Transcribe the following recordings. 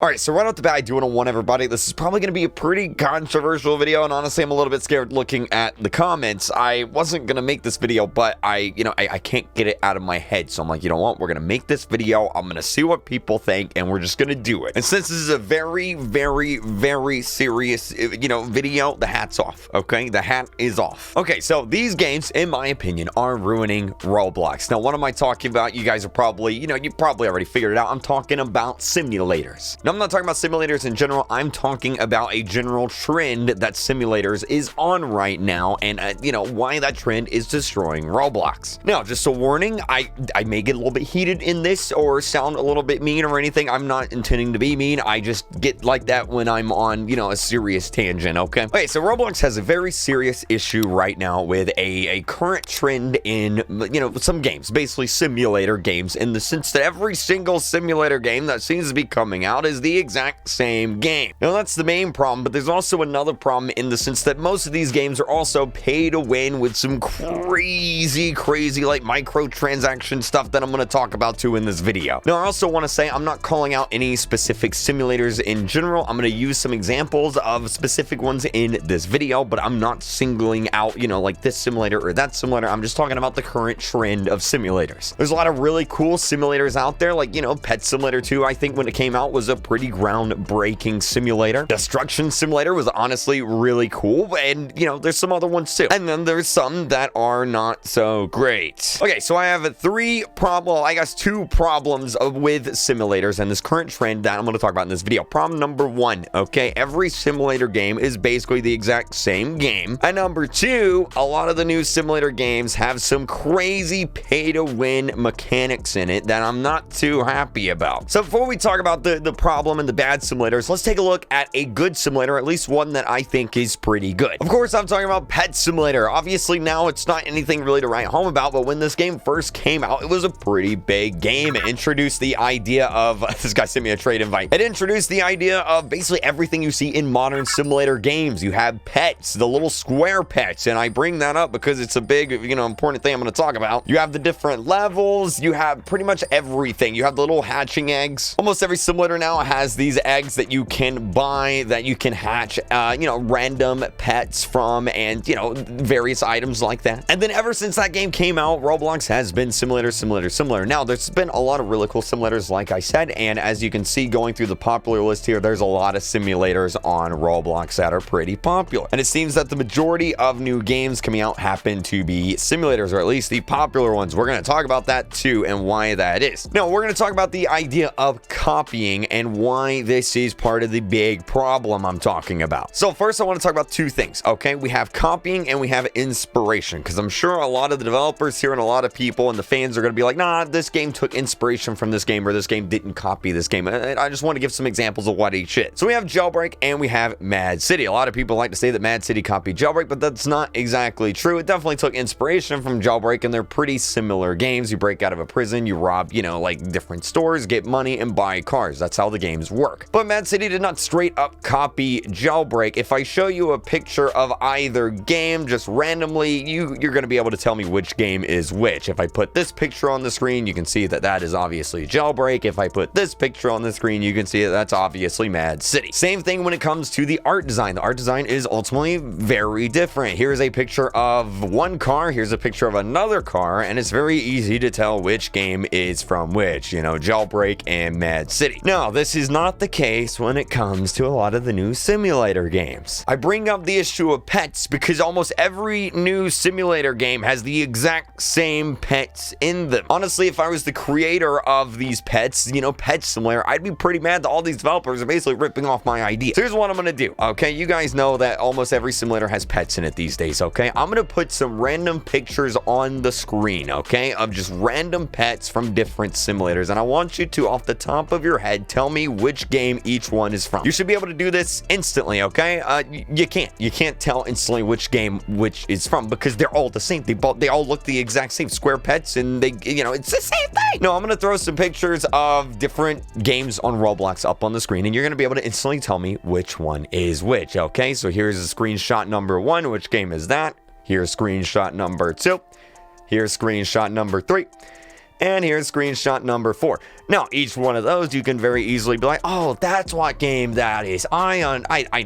Alright, so right off the bat, I do want to warn everybody, this is probably going to be a pretty controversial video, and honestly, I'm a little bit scared looking at the comments. I wasn't going to make this video, but I can't get it out of my head, so I'm like, you know what, we're going to make this video, I'm going to see what people think, and we're just going to do it. And since this is a very, very, very serious, video, the hat's off, okay? The hat is off. Okay, so these games, in my opinion, are ruining Roblox. Now, what am I talking about? You guys are probably, you probably already figured it out. I'm talking about simulators. Now, I'm not talking about simulators in general. I'm talking about a general trend that simulators is on right now, and why that trend is destroying Roblox. Now, just a warning, I may get a little bit heated in this or sound a little bit mean or anything. I'm not intending to be mean. I just get like that when I'm on, a serious tangent, okay? Okay, so Roblox has a very serious issue right now with a current trend in, some games, basically simulator games, in the sense that every single simulator game that seems to be coming out is the exact same game. Now, that's the main problem, but there's also another problem in the sense that most of these games are also pay to win with some crazy like microtransaction stuff that I'm going to talk about too in this video. Now, I also want to say I'm not calling out any specific simulators in general. I'm going to use some examples of specific ones in this video, but I'm not singling out, like this simulator or that simulator. I'm just talking about the current trend of simulators. There's a lot of really cool simulators out there, like, Pet Simulator 2, I think when it came out was a pretty groundbreaking simulator. Destruction Simulator was honestly really cool, and there's some other ones too. And then there's some that are not so great. Okay, so I have two problems with simulators and this current trend that I'm going to talk about in this video. Problem number one, okay, every simulator game is basically the exact same game. And number two, a lot of the new simulator games have some crazy pay-to-win mechanics in it that I'm not too happy about. So before we talk about the problem and the bad simulators, let's take a look at a good simulator, at least one that I think is pretty good. Of course, I'm talking about Pet Simulator. Obviously, now it's not anything really to write home about, but when this game first came out, it was a pretty big game. It introduced the idea of, this guy sent me a trade invite. It introduced the idea of basically everything you see in modern simulator games. You have pets, the little square pets, and I bring that up because it's a big, important thing I'm going to talk about. You have the different levels, you have pretty much everything. You have the little hatching eggs. Almost every simulator now has these eggs that you can buy, that you can hatch, random pets from, and, various items like that. And then ever since that game came out, Roblox has been similar. Now, there's been a lot of really cool simulators, like I said, and as you can see going through the popular list here, there's a lot of simulators on Roblox that are pretty popular. And it seems that the majority of new games coming out happen to be simulators, or at least the popular ones. We're going to talk about that too and why that is. Now, we're going to talk about the idea of copying and why this is part of the big problem I'm talking about. So first, I want to talk about two things, okay? We have copying and we have inspiration, because I'm sure a lot of the developers here and a lot of people and the fans are going to be like, nah, this game took inspiration from this game, or this game didn't copy this game. And I just want to give some examples of what each is. So we have Jailbreak and we have Mad City. A lot of people like to say that Mad City copied Jailbreak, but that's not exactly true. It definitely took inspiration from Jailbreak, and they're pretty similar games. You break out of a prison, you rob, like different stores, get money, and buy cars. That's how the games work. But Mad City did not straight up copy Jailbreak. If I show you a picture of either game just randomly, you're going to be able to tell me which game is which. If I put this picture on the screen, you can see that that is obviously Jailbreak. If I put this picture on the screen, you can see that that's obviously Mad City. Same thing when it comes to the art design. The art design is ultimately very different. Here's a picture of one car, here's a picture of another car, and it's very easy to tell which game is from which, Jailbreak and Mad City. Now, this is not the case when it comes to a lot of the new simulator games. I bring up the issue of pets because almost every new simulator game has the exact same pets in them. Honestly, if I was the creator of these pets, Pet Simulator, I'd be pretty mad that all these developers are basically ripping off my idea. So here's what I'm going to do, okay? You guys know that almost every simulator has pets in it these days, okay? I'm going to put some random pictures on the screen, okay, of just random pets from different simulators, and I want you to, off the top of your head, tell me which game each one is from. You should be able to do this instantly, okay? You can't tell instantly which game which is from, because they're all the same. They all look the exact same. Square pets, and they, it's the same thing. No, I'm going to throw some pictures of different games on Roblox up on the screen, and you're going to be able to instantly tell me which one is which, okay? So here's a screenshot number one. Which game is that? Here's screenshot number two. Here's screenshot number three. And here's screenshot number 4. Now, each one of those, you can very easily be like, oh, that's what game that is. I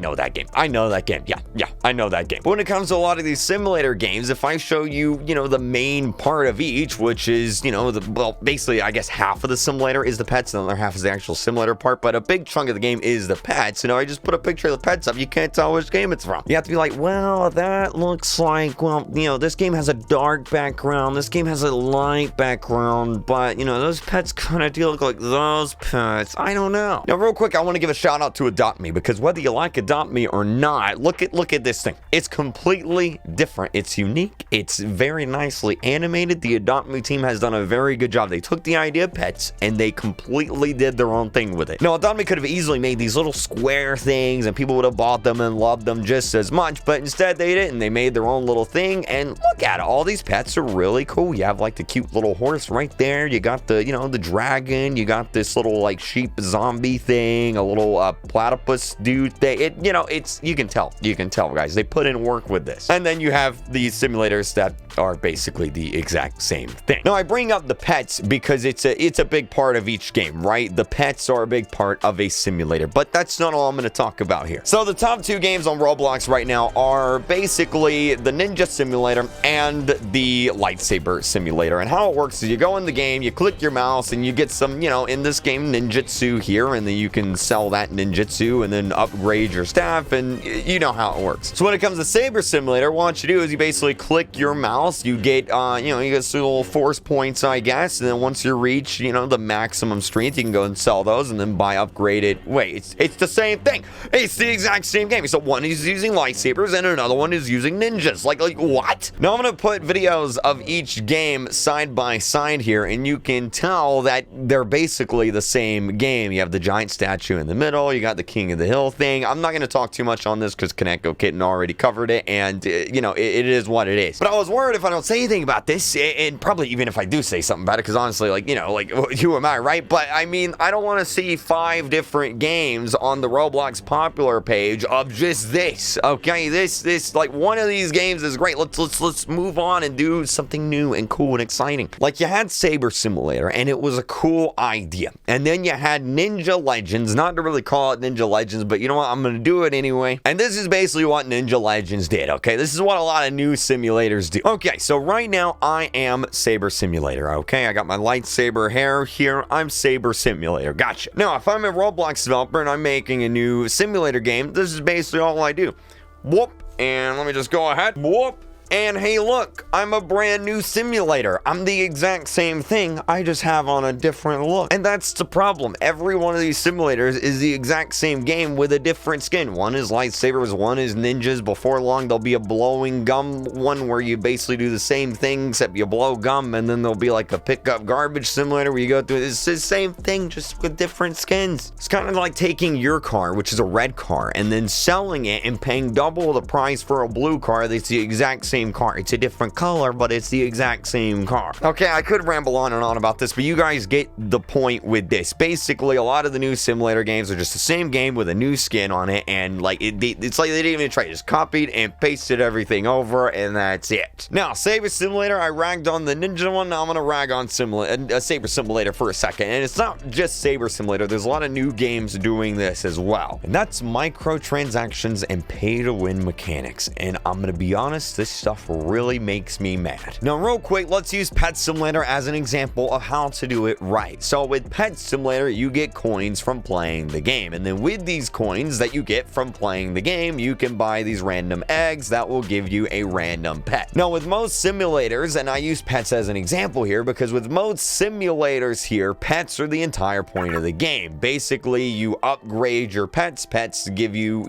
know that game. I know that game. Yeah, I know that game. But when it comes to a lot of these simulator games, if I show you, the main part of each, which is, basically, I guess half of the simulator is the pets, and the other half is the actual simulator part, but a big chunk of the game is the pets. I just put a picture of the pets up, you can't tell which game it's from. You have to be like, well, that looks like, this game has a dark background, this game has a light background, but, those pets kind of do look like those pets. I don't know. Now, real quick, I want to give a shout out to Adopt Me, because whether you like Adopt Me or not, look at this thing. It's completely different. It's unique. It's very nicely animated. The Adopt Me team has done a very good job. They took the idea of pets and they completely did their own thing with it. Now, Adopt Me could have easily made these little square things and people would have bought them and loved them just as much, but instead they didn't. They made their own little thing, and look at it. All these pets are really cool. You have like the cute little horse right there. You got the, the dragon. You got this little like sheep zombie thing, a little platypus dude thing. You can tell, guys. They put in work with this. And then you have these simulators that are basically the exact same thing. Now, I bring up the pets because it's a big part of each game, right? The pets are a big part of a simulator, but that's not all I'm going to talk about here. So the top two games on Roblox right now are basically the Ninja Simulator and the Lightsaber Simulator. And how it works is you go in the game, you click your mouse, and you get some, in this game, ninjutsu here, and then you can sell that ninjutsu and then upgrade your staff, and you know how it works. So when it comes to Saber Simulator, what you do is you basically click your mouse, you get, you get some little force points, I guess, and then once you reach, the maximum strength, you can go and sell those and then buy upgraded. Wait, it's the same thing. It's the exact same game. So one is using lightsabers and another one is using ninjas. Like what? Now I'm gonna put videos of each game side by side here, and you can tell that they're basically the same game. You have the giant statue in the middle, you got the King of the Hill thing. I'm not gonna talk too much on this because Kaneko Kitten already covered it, and it is what it is. But I was worried if I don't say anything about this, and probably even if I do say something about it, because honestly, who am I, right? But I mean, I don't want to see 5 different games on the Roblox popular page of just this. Okay, this like one of these games is great. Let's move on and do something new and cool and exciting. Like you had Saber Simulator, and it was a cool idea, and then you had Ninja Legends. Not to really call it Ninja Legends, but you know what? I'm gonna do it anyway. And this is basically what Ninja Legends did. Okay, this is what a lot of new simulators do. Okay, so right now I am Saber Simulator. Okay, I got my lightsaber hair here. I'm Saber Simulator. Gotcha. Now, if I'm a Roblox developer and I'm making a new simulator game, this is basically all I do. Whoop, and let me just go ahead. Whoop. And hey, look, I'm a brand new simulator. I'm the exact same thing, I just have on a different look. And that's the problem. Every one of these simulators is the exact same game with a different skin. One is lightsabers, one is ninjas. Before long, there'll be a blowing gum one where you basically do the same thing, except you blow gum, and then there'll be like a pick up garbage simulator where you go through. It's the same thing, just with different skins. It's kind of like taking your car, which is a red car, and then selling it and paying double the price for a blue car that's the exact same car. It's a different color, but it's the exact same car. Okay, I could ramble on and on about this, but you guys get the point with this. Basically, a lot of the new simulator games are just the same game with a new skin on it, and it's like they didn't even try. Just copied and pasted everything over, and that's it. Now, Saber Simulator, I ragged on the Ninja one. Now I'm gonna rag on Saber Simulator for a second, and it's not just Saber Simulator. There's a lot of new games doing this as well, and that's microtransactions and pay-to-win mechanics. And I'm gonna be honest, this stuff really makes me mad. Now, real quick, let's use Pet Simulator as an example of how to do it right. So with Pet Simulator, you get coins from playing the game, and then with these coins that you get from playing the game, you can buy these random eggs that will give you a random pet. Now, with most simulators, and I use pets as an example here because with most simulators here, pets are the entire point of the game. Basically, you upgrade your pets. Pets give you,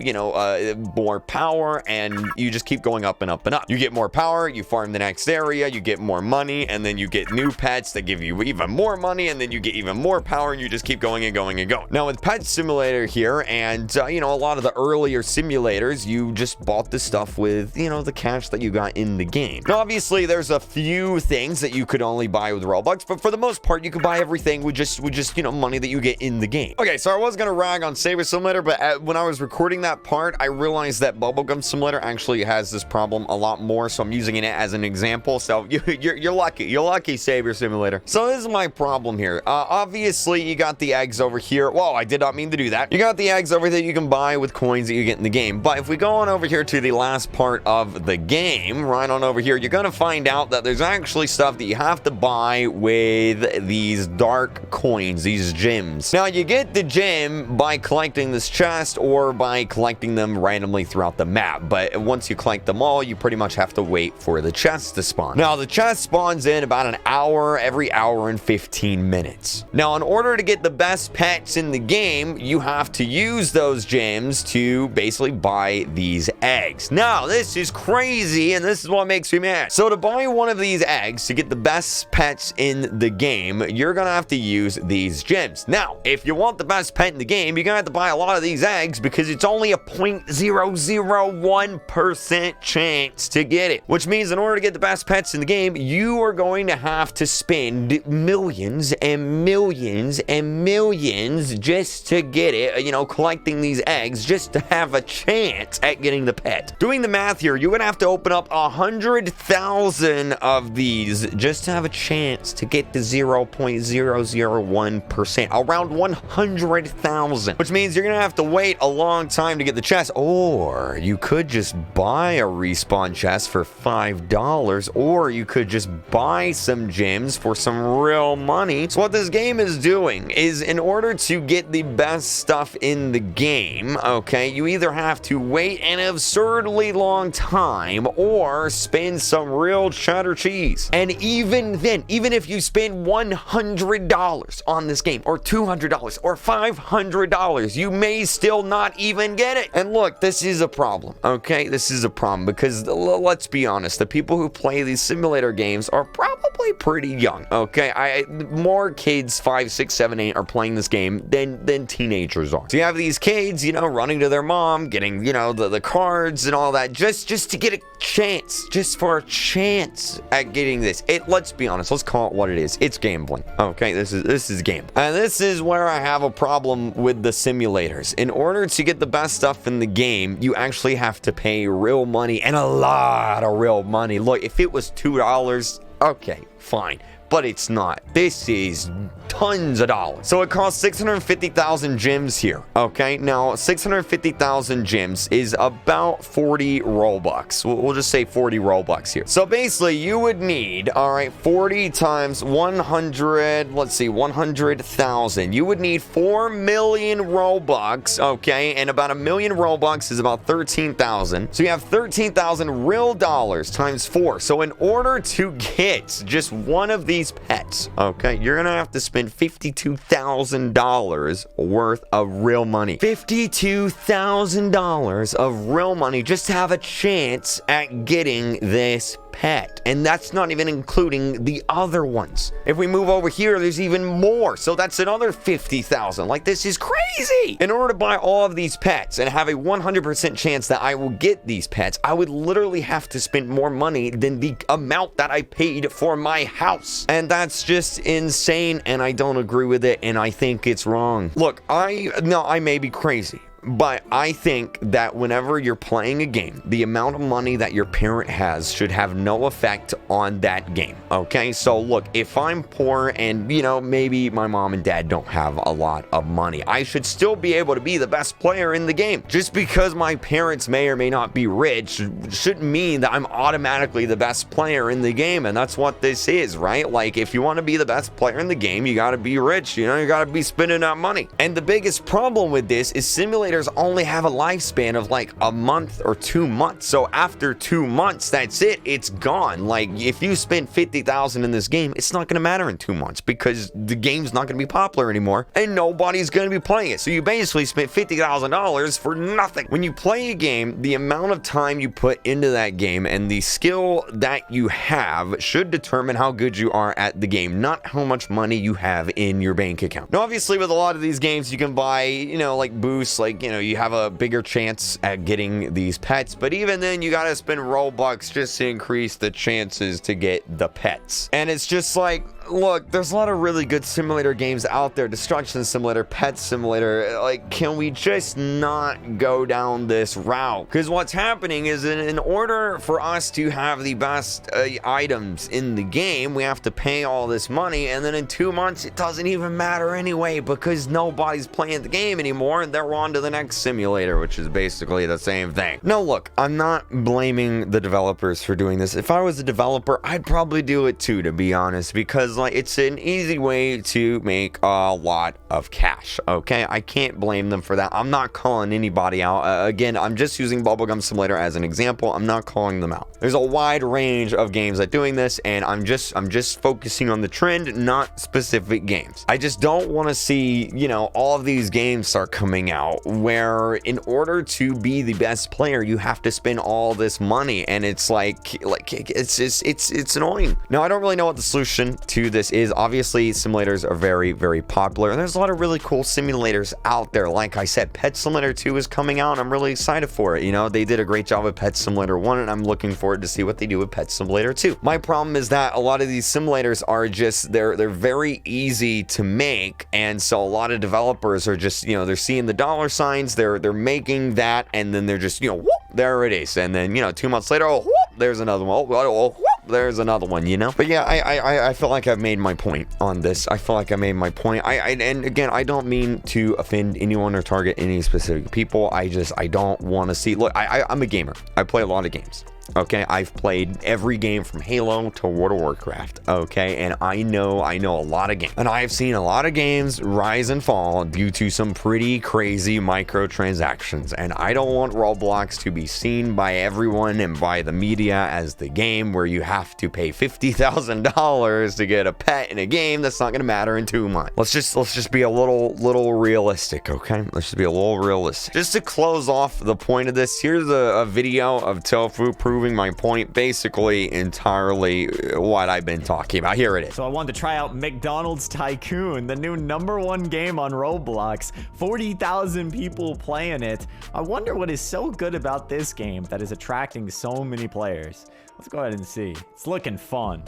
more power, and you just keep going up and up and up. You get more power, you farm the next area, you get more money, and then you get new pets that give you even more money, and then you get even more power, and you just keep going and going and going. Now with Pet Simulator here, and a lot of the earlier simulators, you just bought the stuff with the cash that you got in the game. Now obviously there's a few things that you could only buy with Robux, but for the most part you could buy everything with just money that you get in the game. Okay, so I was gonna rag on Saber Simulator, but when I was recording that part, I realized that Bubblegum Simulator actually has this problem a lot more more, so I'm using it as an example. So you're lucky. You're lucky, Savior Simulator. So this is my problem here. Obviously, you got the eggs over here. Whoa, I did not mean to do that. You got the eggs over there you can buy with coins that you get in the game. But if we go on over here to the last part of the game, right on over here, you're going to find out that there's actually stuff that you have to buy with these dark coins, these gems. Now, you get the gem by collecting this chest or by collecting them randomly throughout the map. But once you collect them all, you pretty much have to wait for the chest to spawn. Now, the chest spawns in about an hour, every hour and 15 minutes. Now, in order to get the best pets in the game, you have to use those gems to basically buy these eggs. Now, this is crazy, and this is what makes me mad. So to buy one of these eggs, to get the best pets in the game, you're gonna have to use these gems. Now, if you want the best pet in the game, you're gonna have to buy a lot of these eggs because it's only a 0.001% chance to get it. Which means in order to get the best pets in the game, you are going to have to spend millions and millions and millions just to get it, you know, collecting these eggs just to have a chance at getting the pet. Doing the math here, you're gonna have to open up 100,000 of these just to have a chance to get the 0.001%, around 100,000, which means you're gonna have to wait a long time to get the chest. Or you could just buy a respawn chest for $5, or you could just buy some gems for some real money. So what this game is doing is, in order to get the best stuff in the game, okay, you either have to wait an absurdly long time or spend some real cheddar cheese. And even then, even if you spend $100 on this game, or $200 or $500, you may still not even get it. And look, this is a problem, okay? This is a problem because let's be honest, the people who play these simulator games are probably pretty young, okay? More kids 5, 6, 7, 8 are playing this game than teenagers are. So you have these kids, you know, running to their mom, getting, you know, the cards and all that just to get a chance, just for a chance at getting this. Let's be honest, let's call it what it is. It's gambling, okay? This is gambling. And this is where I have a problem with the simulators. In order to get the best stuff in the game, you actually have to pay real money, and a lot of real money. Look, if it was $2, okay, fine. But it's not. This is tons of dollars. So it costs 650,000 gems here, okay? Now, 650,000 gems is about 40 Robux. We'll just say 40 Robux here. So basically, you would need, all right, 40 times 100, let's see, 100,000. You would need 4 million Robux, okay? And about 1 million Robux is about 13,000. So you have 13,000 real dollars times 4. So in order to get just one of these pets, okay, you're gonna have to spend $52,000 worth of real money. $52,000 of real money just to have a chance at getting this pet. And that's not even including the other ones. If we move over here, there's even more. So that's another 50,000. Like, this is crazy. In order to buy all of these pets and have a 100% chance that I will get these pets, I would literally have to spend more money than the amount that I paid for my house. And that's just insane, and I don't agree with it, and I think it's wrong. Look, I may be crazy, but I think that whenever you're playing a game, the amount of money that your parent has should have no effect on that game, okay? So look, if I'm poor and, you know, maybe my mom and dad don't have a lot of money, I should still be able to be the best player in the game. Just because my parents may or may not be rich shouldn't mean that I'm automatically the best player in the game, and that's what this is, right? Like, if you want to be the best player in the game, you got to be rich, you know, you got to be spending that money. And the biggest problem with this is simulators only have a lifespan of like a month or 2 months. So after 2 months, that's it. It's gone. Like, if you spend 50,000 in this game, it's not going to matter in 2 months because the game's not going to be popular anymore and nobody's going to be playing it. So you basically spent $50,000 for nothing. When you play a game, the amount of time you put into that game and the skill that you have should determine how good you are at the game, not how much money you have in your bank account. Now, obviously, with a lot of these games, you can buy, you know, like boosts, like, you know, you have a bigger chance at getting these pets, but even then you gotta spend Robux just to increase the chances to get the pets. And it's just like, look, there's a lot of really good simulator games out there. Destruction Simulator, Pet Simulator. Like, can we just not go down this route? Because what's happening is in order for us to have the best items in the game, we have to pay all this money, and then in 2 months, it doesn't even matter anyway because nobody's playing the game anymore, and they're on to the next simulator, which is basically the same thing. No, look, I'm not blaming the developers for doing this. If I was a developer, I'd probably do it too, to be honest, because like it's an easy way to make a lot of cash. Okay, I can't blame them for that. I'm not calling anybody out. Again, I'm just using Bubblegum Simulator as an example. I'm not calling them out. There's a wide range of games that doing this, and I'm just focusing on the trend, not specific games. I just don't want to see, you know, all of these games start coming out where in order to be the best player, you have to spend all this money, and it's like it's just it's annoying. Now, I don't really know what the solution to this is. Obviously, simulators are very, very popular, and there's a lot of really cool simulators out there. Like I said, Pet Simulator 2 is coming out, and I'm really excited for it. You know, they did a great job with Pet Simulator 1, and I'm looking forward to see what they do with Pet Simulator 2. My problem is that a lot of these simulators are just, they're very easy to make, and so a lot of developers are just, you know, they're seeing the dollar signs, they're making that, and then they're just, you know, whoop, there it is, and then, you know, 2 months later, oh, whoop, there's another one, oh, whoop, there's another one, you know. But yeah, I feel like I've made my point on this. I feel like I made my point. And again, I don't mean to offend anyone or target any specific people. I don't want to see. Look, I'm a gamer. I play a lot of games. Okay, I've played every game from Halo to World of Warcraft. Okay, and I know a lot of games, and I've seen a lot of games rise and fall due to some pretty crazy microtransactions. And I don't want Roblox to be seen by everyone and by the media as the game where you have to pay $50,000 to get a pet in a game that's not going to matter in 2 months. Let's just be a little realistic. Okay, let's just be a little realistic. Just to close off the point of this, here's a video of Tofu proving my point basically entirely what I've been talking about. Here it is. So I wanted to try out McDonald's Tycoon, the new #1 game on Roblox. 40,000 people playing it. I wonder what is so good about this game that is attracting so many players. Let's go ahead and see. It's looking fun.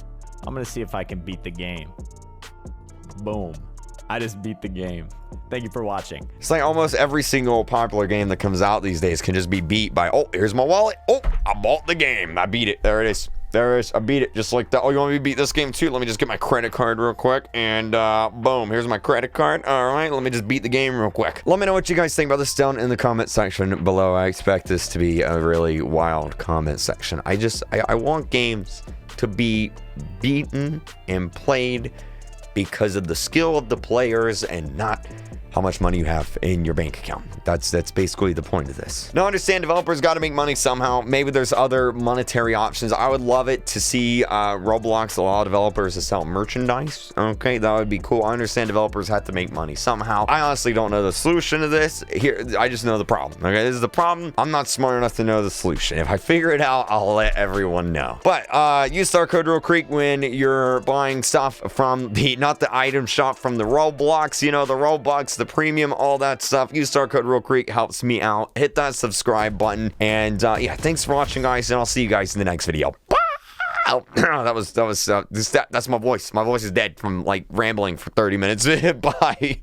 I'm gonna see if I can beat the game. Boom. I just beat the game. Thank you for watching. It's like almost every single popular game that comes out these days can just be beat by, oh, here's my wallet. Oh, I bought the game. I beat it. There it is. There it is. I beat it just like that. Oh, you want me to beat this game too? Let me just get my credit card real quick. And boom, here's my credit card. All right, let me just beat the game real quick. Let me know what you guys think about this down in the comment section below. I expect this to be a really wild comment section. I want games to be beaten and played because of the skill of the players and not how much money you have in your bank account. That's basically the point of this. Now, I understand developers got to make money somehow. Maybe there's other monetary options. I would love it to see Roblox allow developers to sell merchandise. Okay, that would be cool. I understand developers have to make money somehow. I honestly don't know the solution to this. Here, I just know the problem. Okay, this is the problem. I'm not smart enough to know the solution. If I figure it out, I'll let everyone know. But use star code RealKreek when you're buying stuff from not the item shop, from the Roblox, you know, the Robux, the premium, all that stuff. Use star code RealKreek, helps me out. Hit that subscribe button, and yeah, thanks for watching, guys, and I'll see you guys in the next video. Bye! That's my voice. My voice is dead from like rambling for 30 minutes. Bye.